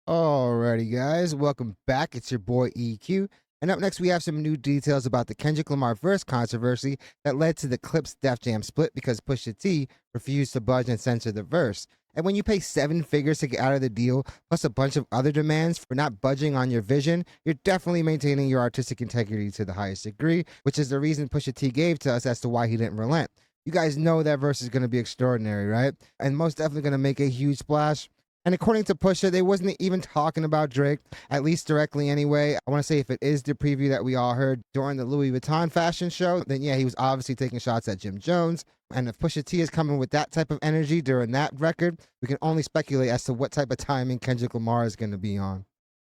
Alrighty, guys, welcome back. It's your boy EQ. And up next, we have some new details about the Kendrick Lamar verse controversy that led to the Clips Def Jam split because Pusha T refused to budge and censor the verse. And when you pay seven figures to get out of the deal, plus a bunch of other demands for not budging on your vision, you're definitely maintaining your artistic integrity to the highest degree, which is the reason Pusha T gave to us as to why he didn't relent. You guys know that verse is going to be extraordinary, right? And most definitely going to make a huge splash. And according to Pusha, they wasn't even talking about Drake, at least directly anyway. I want to say if it is the preview that we all heard during the Louis Vuitton fashion show, then yeah, he was obviously taking shots at Jim Jones. And if Pusha T is coming with that type of energy during that record, we can only speculate as to what type of timing Kendrick Lamar is going to be on.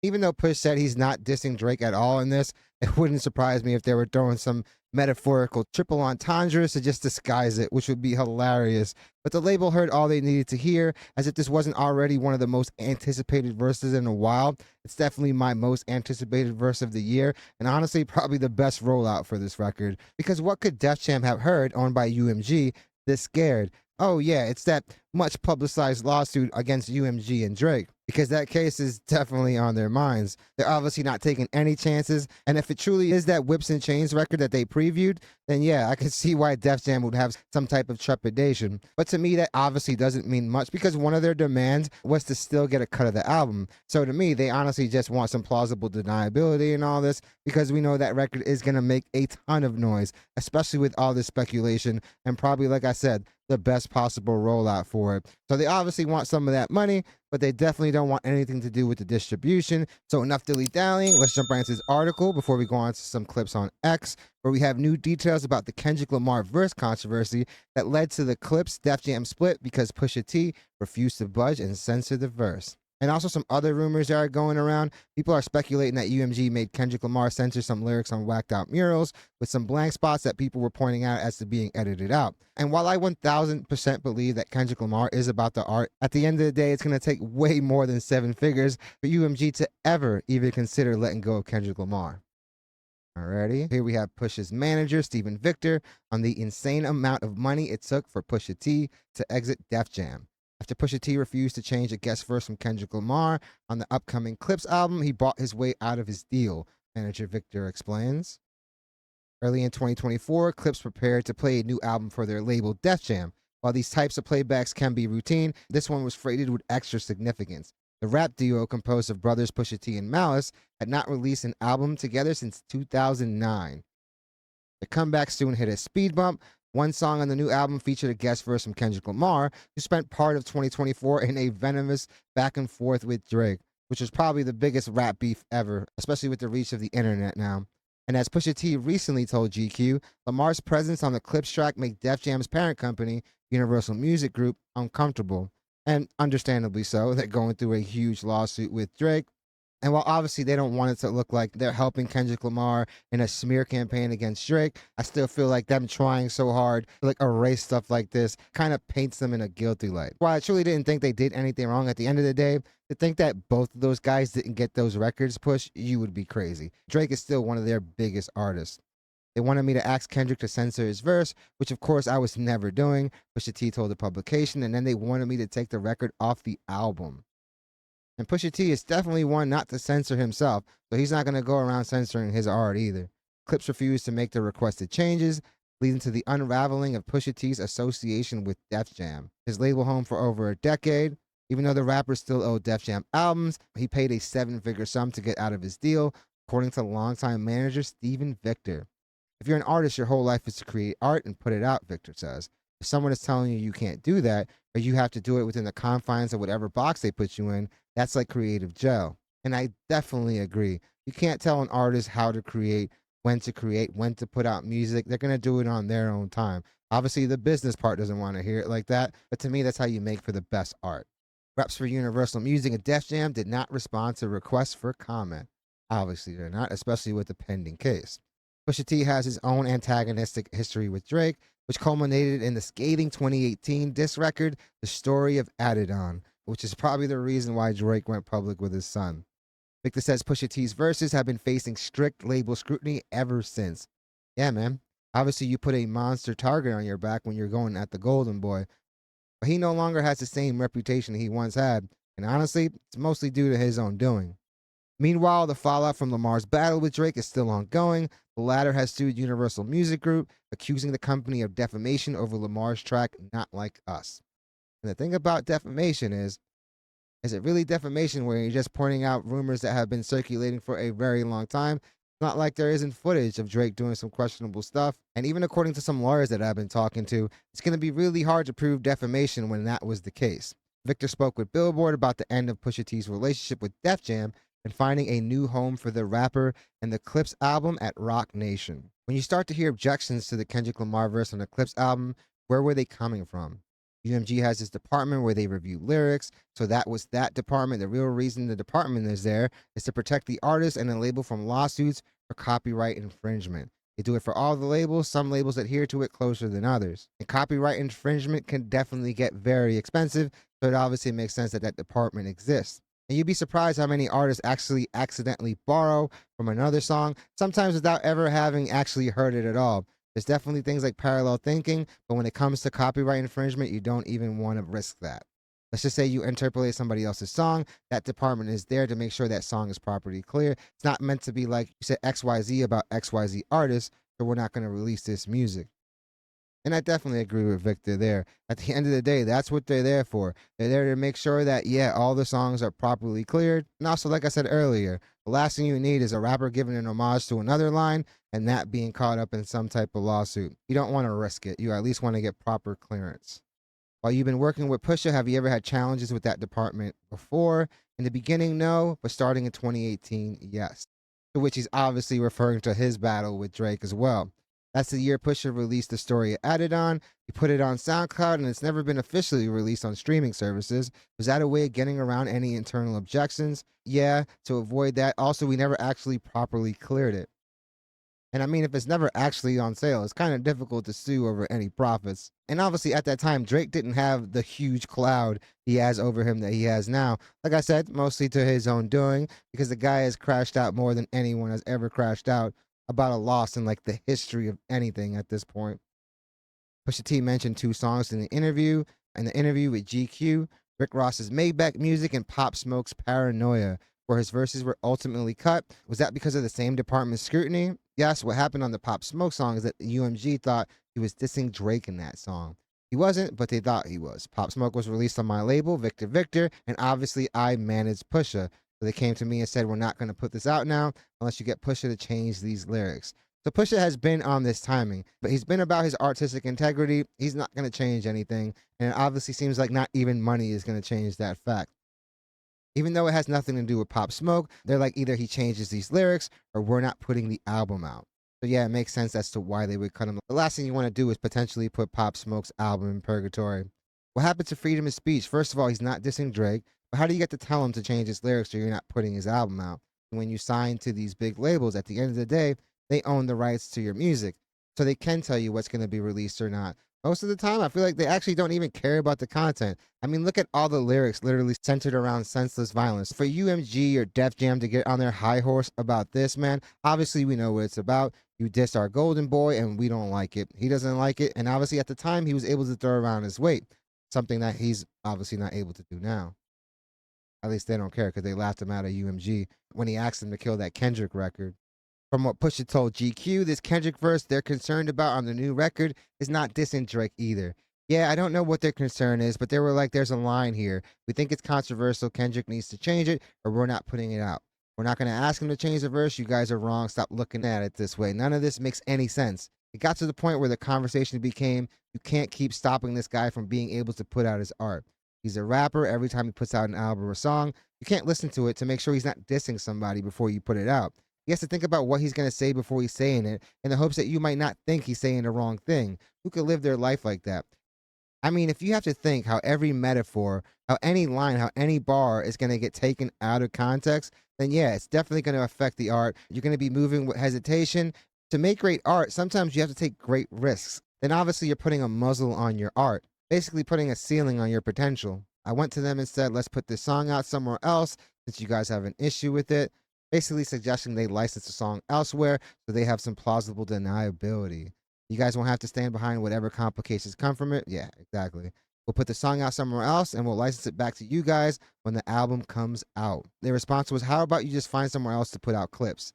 Even though Push said he's not dissing Drake at all in this, it wouldn't surprise me if they were throwing some metaphorical triple entendres to just disguise it, which would be hilarious. But the label heard all they needed to hear, as if this wasn't already one of the most anticipated verses in a while. It's definitely my most anticipated verse of the year, and honestly, probably the best rollout for this record. Because what could Def Jam have heard, owned by UMG, this scared? Oh, yeah, it's that much publicized lawsuit against UMG and Drake, because that case is definitely on their minds. They're obviously not taking any chances, and if it truly is that Whips and Chains record that they previewed, then yeah, I can see why Def Jam would have some type of trepidation. But to me, that obviously doesn't mean much because one of their demands was to still get a cut of the album. So to me, they honestly just want some plausible deniability and all this because we know that record is going to make a ton of noise, especially with all this speculation and probably, like I said, the best possible rollout for it. So they obviously want some of that money, but they definitely don't want anything to do with the distribution. So enough dilly-dallying. Let's jump right into this article before we go on to some clips on X, where we have new details about the Kendrick Lamar verse controversy that led to the Clips Def Jam split because Pusha T refused to budge and censor the verse. And also some other rumors that are going around. People are speculating that UMG made Kendrick Lamar censor some lyrics on whacked out murals with some blank spots that people were pointing out as to being edited out. And while I 1000% believe that Kendrick Lamar is about the art, at the end of the day, it's going to take way more than seven figures for UMG to ever even consider letting go of Kendrick Lamar. Alrighty, here we have Push's manager, Stephen Victor, on the insane amount of money it took for Pusha T to exit Def Jam. After Pusha T refused to change a guest verse from Kendrick Lamar on the upcoming Clips album, he bought his way out of his deal, manager Victor explains. Early in 2024, Clips prepared to play a new album for their label Def Jam. While these types of playbacks can be routine, this one was freighted with extra significance. The rap duo, composed of brothers Pusha T and Malice, had not released an album together since 2009. The comeback soon hit a speed bump. One song on the new album featured a guest verse from Kendrick Lamar, who spent part of 2024 in a venomous back and forth with Drake, which was probably the biggest rap beef ever, especially with the reach of the internet now. And as Pusha T recently told GQ, Lamar's presence on the Clips track made Def Jam's parent company, Universal Music Group, uncomfortable. And understandably so, they're going through a huge lawsuit with Drake. And while obviously they don't want it to look like they're helping Kendrick Lamar in a smear campaign against Drake, I still feel like them trying so hard to like erase stuff like this kind of paints them in a guilty light. While I truly didn't think they did anything wrong at the end of the day, to think that both of those guys didn't get those records pushed, you would be crazy. Drake is still one of their biggest artists. They wanted me to ask Kendrick to censor his verse, which of course I was never doing, Pusha T told the publication, and then they wanted me to take the record off the album. And Pusha T is definitely one not to censor himself, so he's not going to go around censoring his art either. Clips refused to make the requested changes, leading to the unraveling of Pusha T's association with Def Jam, his label home for over a decade. Even though the rapper still owed Def Jam albums, he paid a seven-figure sum to get out of his deal, according to longtime manager Stephen Victor. If you're an artist, your whole life is to create art and put it out, Victor says. If someone is telling you you can't do that, or you have to do it within the confines of whatever box they put you in, that's like creative jail. And I definitely agree. You can't tell an artist how to create, when to put out music. They're going to do it on their own time. Obviously, the business part doesn't want to hear it like that, but to me, that's how you make for the best art. Reps for Universal Music and Def Jam did not respond to requests for comment. Obviously, they're not, especially with the pending case. Pusha T has his own antagonistic history with Drake, which culminated in the scathing 2018 diss record, The Story of Adidon, which is probably the reason why Drake went public with his son. Victor says Pusha T's verses have been facing strict label scrutiny ever since. Yeah, man. Obviously, you put a monster target on your back when you're going at the Golden Boy, but he no longer has the same reputation he once had. And honestly, it's mostly due to his own doing. Meanwhile, the fallout from Lamar's battle with Drake is still ongoing. The latter has sued Universal Music Group, accusing the company of defamation over Lamar's track Not Like Us. And the thing about defamation is it really defamation where you're just pointing out rumors that have been circulating for a very long time? It's not like there isn't footage of Drake doing some questionable stuff. And even according to some lawyers that I've been talking to, it's going to be really hard to prove defamation when that was the case. Victor spoke with Billboard about the end of Pusha T's relationship with Def Jam and finding a new home for the rapper and the Clips album at Roc Nation. When you start to hear objections to the Kendrick Lamar verse on the Clips album, where were they coming from? UMG has this department where they review lyrics, so that was that department. The real reason the department is there is to protect the artist and the label from lawsuits for copyright infringement. They do it for all the labels. Some labels adhere to it closer than others. And copyright infringement can definitely get very expensive, so it obviously makes sense that that department exists. And you'd be surprised how many artists actually accidentally borrow from another song, sometimes without ever having actually heard it at all. There's definitely things like parallel thinking, but when it comes to copyright infringement, you don't even want to risk that. Let's just say you interpolate somebody else's song. That department is there to make sure that song is properly clear. It's not meant to be like you said XYZ about XYZ artists, so we're not going to release this music. And I definitely agree with Victor there. At the end of the day, that's what they're there for. They're there to make sure that, yeah, all the songs are properly cleared. And also, like I said earlier, the last thing you need is a rapper giving an homage to another line and that being caught up in some type of lawsuit. You don't want to risk it. You at least want to get proper clearance. While you've been working with Pusha, have you ever had challenges with that department before? In the beginning, no, but starting in 2018, yes. To which he's obviously referring to his battle with Drake as well. That's the year Pusha released the story Added On. He put it on SoundCloud and it's never been officially released on streaming services. Was that a way of getting around any internal objections? Yeah, to avoid that. Also, we never actually properly cleared it. And I mean, if it's never actually on sale, it's kind of difficult to sue over any profits. And obviously, at that time, Drake didn't have the huge cloud he has over him that he has now. Like I said, mostly to his own doing, because the guy has crashed out more than anyone has ever crashed out about a loss in like the history of anything at this point. Pusha T mentioned two songs in the interview. In the interview with GQ, Rick Ross's Maybach Music and Pop Smoke's Paranoia, where his verses were ultimately cut. Was that because of the same department's scrutiny? Yes, what happened on the Pop Smoke song is that the UMG thought he was dissing Drake in that song. He wasn't, but they thought he was. Pop Smoke was released on my label, Victor Victor, and obviously I managed Pusha. So they came to me and said, we're not going to put this out now unless you get Pusha to change these lyrics. So Pusha has been on this timing, but he's been about his artistic integrity. He's not going to change anything, and it obviously seems like not even money is going to change that fact. Even though it has nothing to do with Pop Smoke, they're like either he changes these lyrics or we're not putting the album out. So yeah, it makes sense as to why they would cut him. The last thing you want to do is potentially put Pop Smoke's album in purgatory. What happened to freedom of speech? First of all, he's not dissing Drake, but how do you get to tell him to change his lyrics so you're not putting his album out? When you sign to these big labels, at the end of the day, they own the rights to your music. So they can tell you what's going to be released or not. Most of the time, I feel like they actually don't even care about the content. I mean, look at all the lyrics literally centered around senseless violence. For UMG or Def Jam to get on their high horse about this, man, obviously we know what it's about. You diss our golden boy and we don't like it. He doesn't like it. And obviously at the time, he was able to throw around his weight, something that he's obviously not able to do now. At least they don't care because they laughed him out of UMG when he asked them to kill that Kendrick record. From what Pusha told GQ, this Kendrick verse they're concerned about on the new record is not dissing Drake either. Yeah, I don't know what their concern is, but they were like, there's a line here. We think it's controversial. Kendrick needs to change it, or we're not putting it out. We're not going to ask him to change the verse. You guys are wrong. Stop looking at it this way. None of this makes any sense. It got to the point where the conversation became, you can't keep stopping this guy from being able to put out his art. He's a rapper. Every time he puts out an album or song, you can't listen to it to make sure he's not dissing somebody before you put it out. He has to think about what he's going to say before he's saying it in the hopes that you might not think he's saying the wrong thing. Who could live their life like that? I mean, if you have to think how every metaphor, how any line, how any bar is going to get taken out of context, then yeah, it's definitely going to affect the art. You're going to be moving with hesitation. To make great art, sometimes you have to take great risks. Then obviously you're putting a muzzle on your art, basically putting a ceiling on your potential. I went to them and said, let's put this song out somewhere else since you guys have an issue with it. Basically suggesting they license the song elsewhere so they have some plausible deniability. You guys won't have to stand behind whatever complications come from it. Yeah, exactly. We'll put the song out somewhere else and we'll license it back to you guys when the album comes out. Their response was, how about you just find somewhere else to put out clips,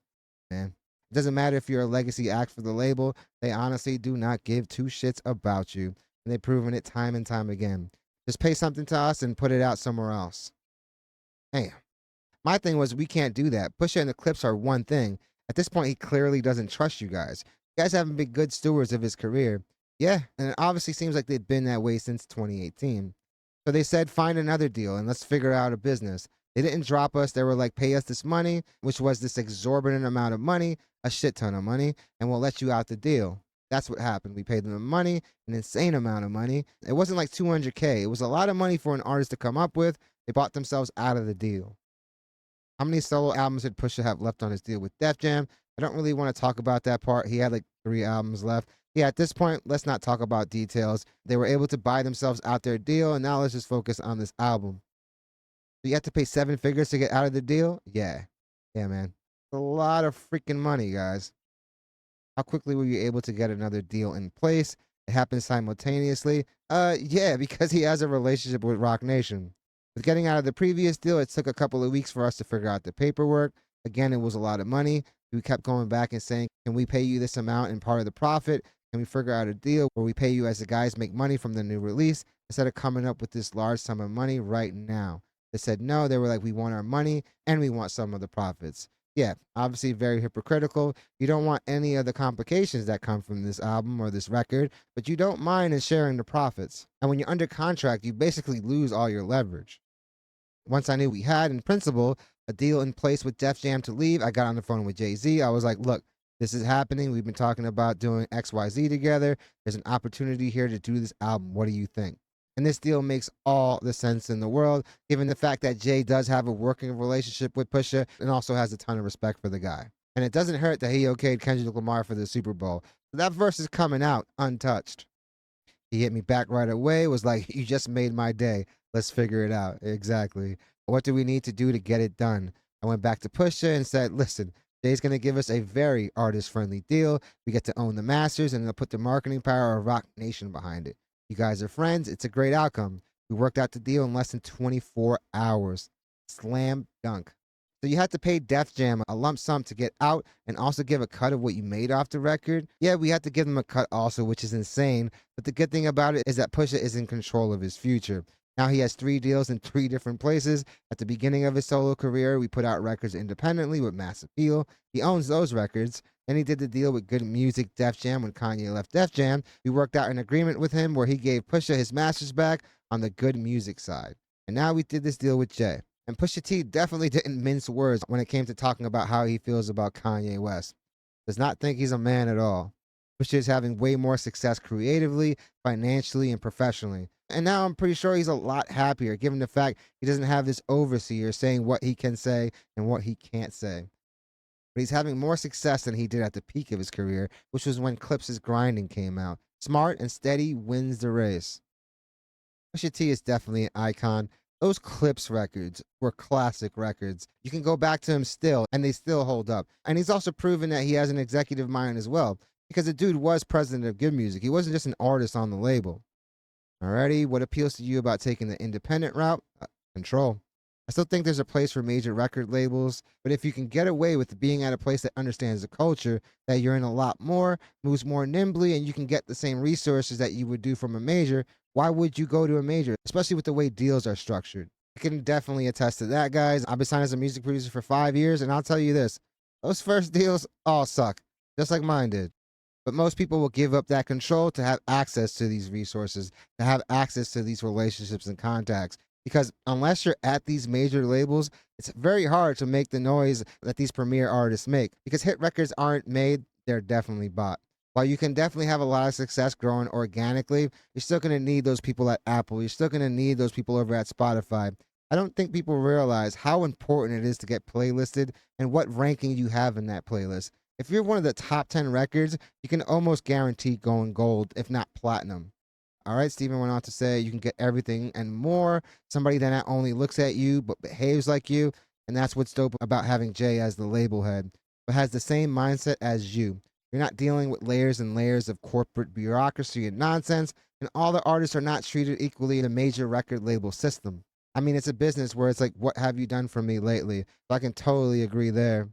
man? It doesn't matter if you're a legacy act for the label. They honestly do not give two shits about you. And they've proven it time and time again. Just pay something to us and put it out somewhere else. Damn. My thing was, we can't do that. Pusha and the clips are one thing. At this point, he clearly doesn't trust you guys. You guys haven't been good stewards of his career. Yeah, and it obviously seems like they've been that way since 2018. So they said, find another deal and let's figure out a business. They didn't drop us. They were like, pay us this money, which was this exorbitant amount of money, a shit ton of money, and we'll let you out the deal. That's what happened. We paid them the money, an insane amount of money. It wasn't like 200K. It was a lot of money for an artist to come up with. They bought themselves out of the deal. How many solo albums did Pusha have left on his deal with Def Jam? I don't really want to talk about that part. He had like 3 albums left. Yeah, at this point, let's not talk about details. They were able to buy themselves out their deal, and now let's just focus on this album. So you have to pay 7 figures to get out of the deal? Yeah. Yeah, man. A lot of freaking money, guys. How quickly were you able to get another deal in place? It happened simultaneously. Yeah, because he has a relationship with Roc Nation. With getting out of the previous deal, it took a couple of weeks for us to figure out the paperwork. Again, it was a lot of money. We kept going back and saying, can we pay you this amount and part of the profit? Can we figure out a deal where we pay you as the guys make money from the new release instead of coming up with this large sum of money right now? They said no. They were like, we want our money and we want some of the profits. Yeah, obviously very hypocritical. You don't want any of the complications that come from this album or this record, but you don't mind in sharing the profits. And when you're under contract, you basically lose all your leverage. Once I knew we had, in principle, a deal in place with Def Jam to leave, I got on the phone with Jay-Z. I was like, look, this is happening. We've been talking about doing XYZ together. There's an opportunity here to do this album. What do you think? And this deal makes all the sense in the world, given the fact that Jay does have a working relationship with Pusha and also has a ton of respect for the guy. And it doesn't hurt that he okayed Kendrick Lamar for the Super Bowl. So that verse is coming out untouched. He hit me back right away, was like, you just made my day. Let's figure it out. Exactly. What do we need to do to get it done? I went back to Pusha and said, listen, Jay's going to give us a very artist-friendly deal. We get to own the masters, and they'll put the marketing power of Roc Nation behind it. You guys are friends. It's a great outcome. We worked out the deal in less than 24 hours. Slam dunk. So you had to pay Def Jam a lump sum to get out and also give a cut of what you made off the record. Yeah, we had to give them a cut also, which is insane. But the good thing about it is that Pusha is in control of his future. Now he has 3 deals in 3 different places. At the beginning of his solo career, we put out records independently with mass appeal. He owns those records. Then he did the deal with Good Music Def Jam when Kanye left Def Jam. We worked out an agreement with him where he gave Pusha his masters back on the Good Music side. And now we did this deal with Jay. And Pusha T definitely didn't mince words when it came to talking about how he feels about Kanye West. Does not think he's a man at all. Pusha is having way more success creatively, financially, and professionally. And now I'm pretty sure he's a lot happier, given the fact he doesn't have this overseer saying what he can say and what he can't say. But he's having more success than he did at the peak of his career, which was when Clips' Grinding came out. Smart and steady wins the race. Pusha T is definitely an icon. Those Clips records were classic records. You can go back to them still, and they still hold up. And he's also proven that he has an executive mind as well, because the dude was president of Good Music. He wasn't just an artist on the label. Alrighty, what appeals to you about taking the independent route? Control. I still think there's a place for major record labels, but if you can get away with being at a place that understands the culture, that you're in a lot more, moves more nimbly, and you can get the same resources that you would do from a major, why would you go to a major, especially with the way deals are structured? I can definitely attest to that, guys. I've been signed as a music producer for 5 years, and I'll tell you this, those first deals all suck, just like mine did. But most people will give up that control to have access to these resources, to have access to these relationships and contacts. Because unless you're at these major labels, it's very hard to make the noise that these premier artists make. Because hit records aren't made, they're definitely bought. While you can definitely have a lot of success growing organically, you're still going to need those people at Apple. You're still going to need those people over at Spotify. I don't think people realize how important it is to get playlisted and what ranking you have in that playlist. If you're one of the top 10 records, you can almost guarantee going gold, if not platinum. All right, Stephen went on to say you can get everything and more. Somebody that not only looks at you, but behaves like you. And that's what's dope about having Jay as the label head, but has the same mindset as you. You're not dealing with layers and layers of corporate bureaucracy and nonsense. And all the artists are not treated equally in a major record label system. I mean, it's a business where it's like, what have you done for me lately? So I can totally agree there.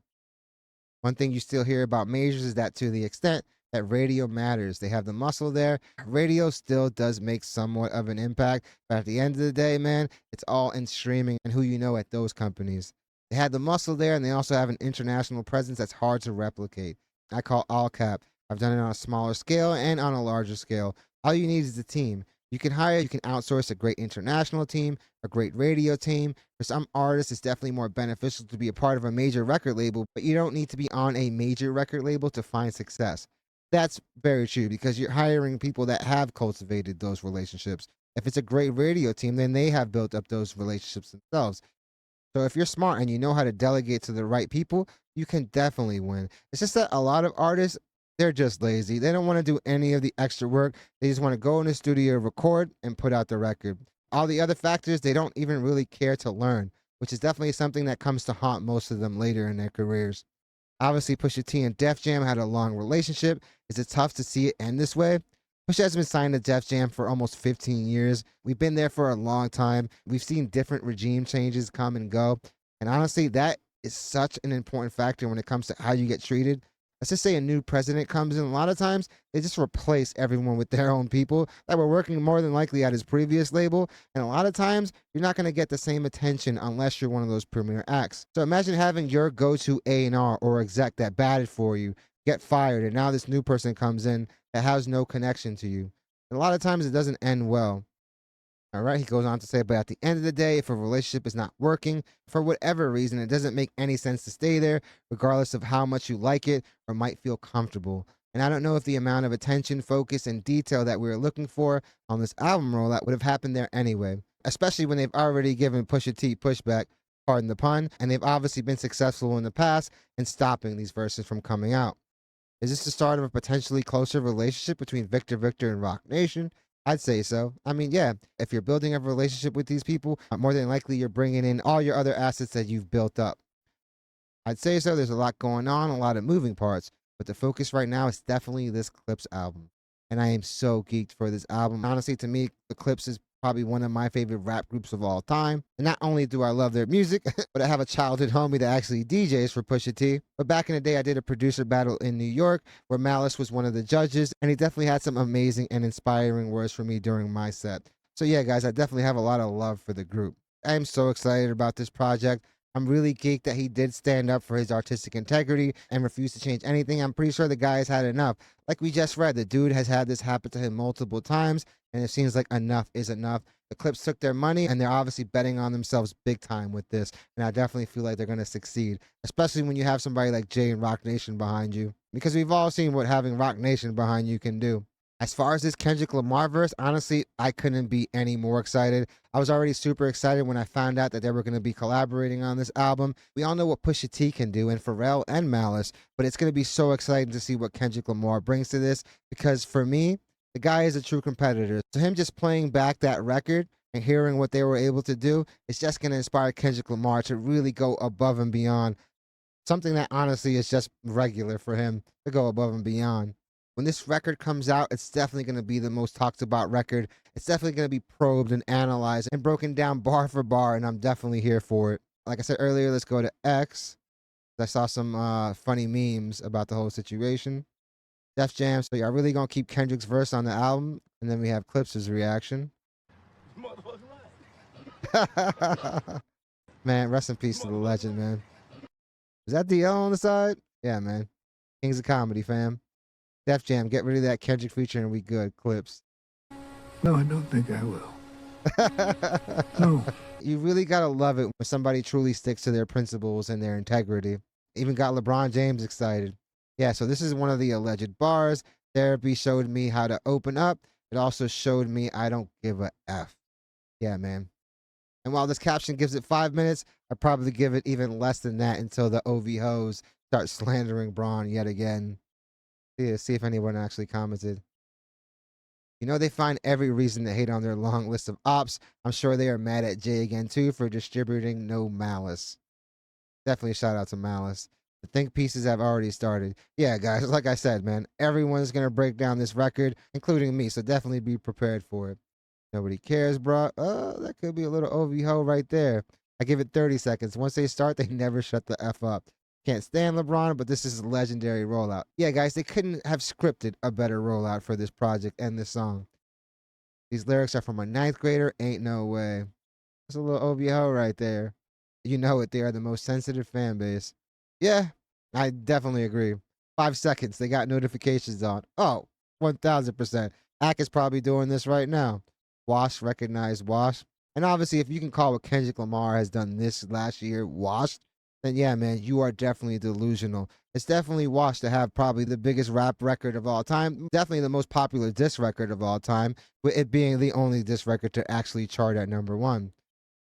One thing you still hear about majors is that to the extent that radio matters, they have the muscle there. Radio still does make somewhat of an impact, but at the end of the day, man, it's all in streaming and who you know at those companies. They had the muscle there, and they also have an international presence that's hard to replicate. I call all cap. I've done it on a smaller scale and on a larger scale. All you need is a team. You can outsource a great international team, a great radio team. For some artists, it's definitely more beneficial to be a part of a major record label, but you don't need to be on a major record label to find success. That's very true because you're hiring people that have cultivated those relationships. If it's a great radio team, then they have built up those relationships themselves. So if you're smart and you know how to delegate to the right people, you can definitely win. It's just that a lot of artists, they're just lazy. They don't want to do any of the extra work. They just want to go in the studio, record, and put out the record. All the other factors, they don't even really care to learn, which is definitely something that comes to haunt most of them later in their careers. Obviously, Pusha T and Def Jam had a long relationship. Is it tough to see it end this way? Pusha has been signed to Def Jam for almost 15 years. We've been there for a long time. We've seen different regime changes come and go. And honestly, that is such an important factor when it comes to how you get treated. Let's just say a new president comes in. A lot of times, they just replace everyone with their own people that were working more than likely at his previous label. And a lot of times, you're not going to get the same attention unless you're one of those premier acts. So imagine having your go-to A&R or exec that batted for you get fired, and now this new person comes in that has no connection to you. And a lot of times, it doesn't end well. All right, he goes on to say, but at the end of the day, if a relationship is not working for whatever reason, it doesn't make any sense to stay there, regardless of how much you like it or might feel comfortable. And I don't know if the amount of attention, focus, and detail that we were looking for on this album rollout would have happened there anyway, especially when they've already given Pusha T pushback, pardon the pun, and they've obviously been successful in the past in stopping these verses from coming out. Is this the start of a potentially closer relationship between Victor Victor and Roc Nation? I'd say so. I mean, yeah, if you're building a relationship with these people, more than likely you're bringing in all your other assets that you've built up. I'd say so. There's a lot going on, a lot of moving parts, but the focus right now is definitely this Clips album. And I am so geeked for this album. Honestly, to me, the Clips is probably one of my favorite rap groups of all time. And not only do I love their music, but I have a childhood homie that actually DJs for Pusha T. But back in the day, I did a producer battle in New York where Malice was one of the judges, and he definitely had some amazing and inspiring words for me during my set. So yeah, guys, I definitely have a lot of love for the group. I am so excited about this project. I'm really geeked that he did stand up for his artistic integrity and refused to change anything. I'm pretty sure the guy has had enough. Like we just read, the dude has had this happen to him multiple times, and it seems like enough is enough. The Clips took their money, and they're obviously betting on themselves big time with this. And I definitely feel like they're going to succeed, especially when you have somebody like Jay and Roc Nation behind you, because we've all seen what having Roc Nation behind you can do. As far as this Kendrick Lamar verse, honestly, I couldn't be any more excited. I was already super excited when I found out that they were going to be collaborating on this album. We all know what Pusha T can do, and Pharrell and Malice, but it's going to be so exciting to see what Kendrick Lamar brings to this, because for me, the guy is a true competitor. So him just playing back that record and hearing what they were able to do, it's just going to inspire Kendrick Lamar to really go above and beyond. Something that honestly is just regular for him to go above and beyond. When this record comes out, it's definitely going to be the most talked about record. It's definitely going to be probed and analyzed and broken down bar for bar, and I'm definitely here for it. Like I said earlier, let's go to X. I saw some funny memes about the whole situation. Def Jam, so y'all really going to keep Kendrick's verse on the album? And then we have Clips' reaction. Man, rest in peace to the legend, man. Is that DL on the side? Yeah, man. Kings of Comedy, fam. Def Jam, get rid of that Kendrick feature and we good. Clips. No, I don't think I will. No. You really gotta love it when somebody truly sticks to their principles and their integrity. Even got LeBron James excited. Yeah, so this is one of the alleged bars. Therapy showed me how to open up. It also showed me I don't give a F. Yeah, man. And while this caption gives it 5 minutes, I'd probably give it even less than that until the OV hoes start slandering Braun yet again. Yeah, see if anyone actually commented. You know, they find every reason to hate on their long list of ops. I'm sure they are mad at Jay again, too, for distributing no malice. Definitely shout out to Malice. The think pieces have already started. Yeah, guys, like I said, man, everyone's gonna break down this record, including me. So definitely be prepared for it. Nobody cares, bro. Oh, that could be a little OV-ho right there. I give it 30 seconds. Once they start, they never shut the F up. Can't stand LeBron, but this is a legendary rollout. Yeah, guys, they couldn't have scripted a better rollout for this project and this song. These lyrics are from a ninth grader. Ain't no way. That's a little OVO right there. You know it. They are the most sensitive fan base. Yeah, I definitely agree. 5 seconds. They got notifications on. Oh, 1000%. Ack is probably doing this right now. Wash, recognize Wash. And obviously, if you can call what Kendrick Lamar has done this last year washed, then yeah, man, you are definitely delusional. It's definitely washed to have probably the biggest rap record of all time. Definitely the most popular diss record of all time, with it being the only diss record to actually chart at #1.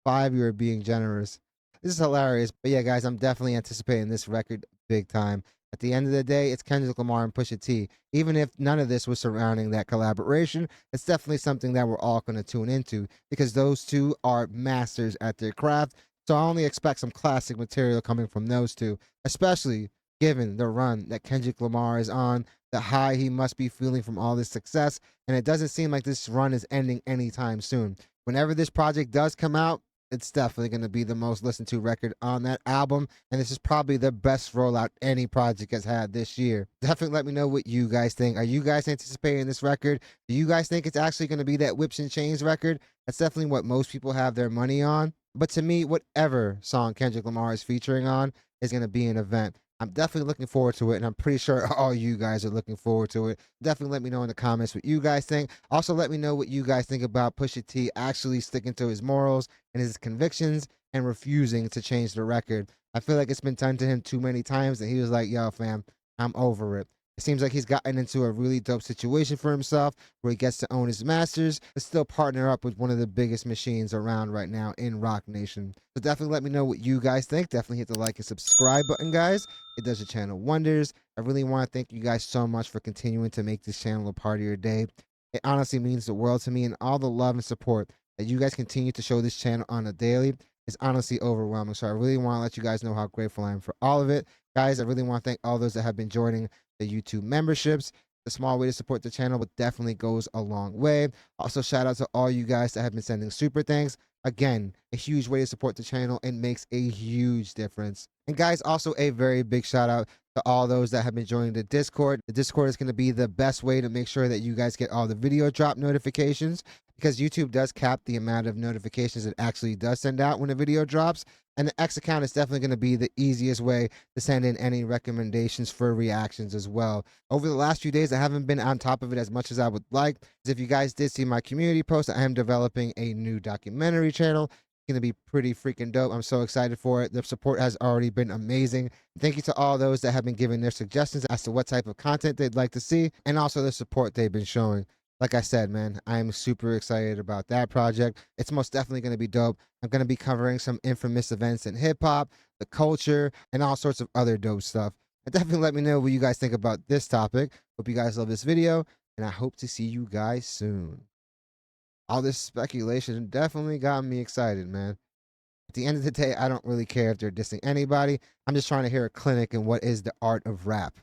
5, you are being generous. This is hilarious. But yeah, guys, I'm definitely anticipating this record big time. At the end of the day, it's Kendrick Lamar and Pusha T. Even if none of this was surrounding that collaboration, it's definitely something that we're all going to tune into because those two are masters at their craft. So I only expect some classic material coming from those two, especially given the run that Kendrick Lamar is on, the high he must be feeling from all this success, and it doesn't seem like this run is ending anytime soon. Whenever this project does come out, it's definitely going to be the most listened to record on that album. And this is probably the best rollout any project has had this year. Definitely let me know what you guys think. Are you guys anticipating this record? Do you guys think it's actually going to be that Whips and Chains record? That's definitely what most people have their money on. But to me, whatever song Kendrick Lamar is featuring on is going to be an event. I'm definitely looking forward to it, and I'm pretty sure all you guys are looking forward to it. Definitely let me know in the comments what you guys think. Also, let me know what you guys think about Pusha T actually sticking to his morals and his convictions and refusing to change the record. I feel like it's been done to him too many times, and he was like, yo, fam, I'm over it. It seems like he's gotten into a really dope situation for himself where he gets to own his masters, but still partner up with one of the biggest machines around right now in Roc Nation. So definitely let me know what you guys think. Definitely hit the like and subscribe button, guys. It does the channel wonders. I really want to thank you guys so much for continuing to make this channel a part of your day. It honestly means the world to me, and all the love and support that you guys continue to show this channel on a daily is honestly overwhelming. So I really want to let you guys know how grateful I am for all of it. Guys, I really want to thank all those that have been joining the YouTube memberships. The small way to support the channel, but definitely goes a long way. Also, shout out to all you guys that have been sending super thanks. Again, a huge way to support the channel and makes a huge difference. And guys, also a very big shout out to all those that have been joining the Discord. The Discord is going to be the best way to make sure that you guys get all the video drop notifications because YouTube does cap the amount of notifications it actually does send out when a video drops. And the X account is definitely going to be the easiest way to send in any recommendations for reactions as well. Over the last few days, I haven't been on top of it as much as I would like. If you guys did see my community post, I am developing a new documentary channel. It's going to be pretty freaking dope. I'm so excited for it. The support has already been amazing. Thank you to all those that have been giving their suggestions as to what type of content they'd like to see and also the support they've been showing. Like I said, man, I'm super excited about that project. It's most definitely going to be dope. I'm going to be covering some infamous events in hip hop, the culture, and all sorts of other dope stuff. And definitely let me know what you guys think about this topic. Hope you guys love this video, and I hope to see you guys soon. All this speculation definitely got me excited, man. At the end of the day, I don't really care if they're dissing anybody. I'm just trying to hear a clinic in what is the art of rap.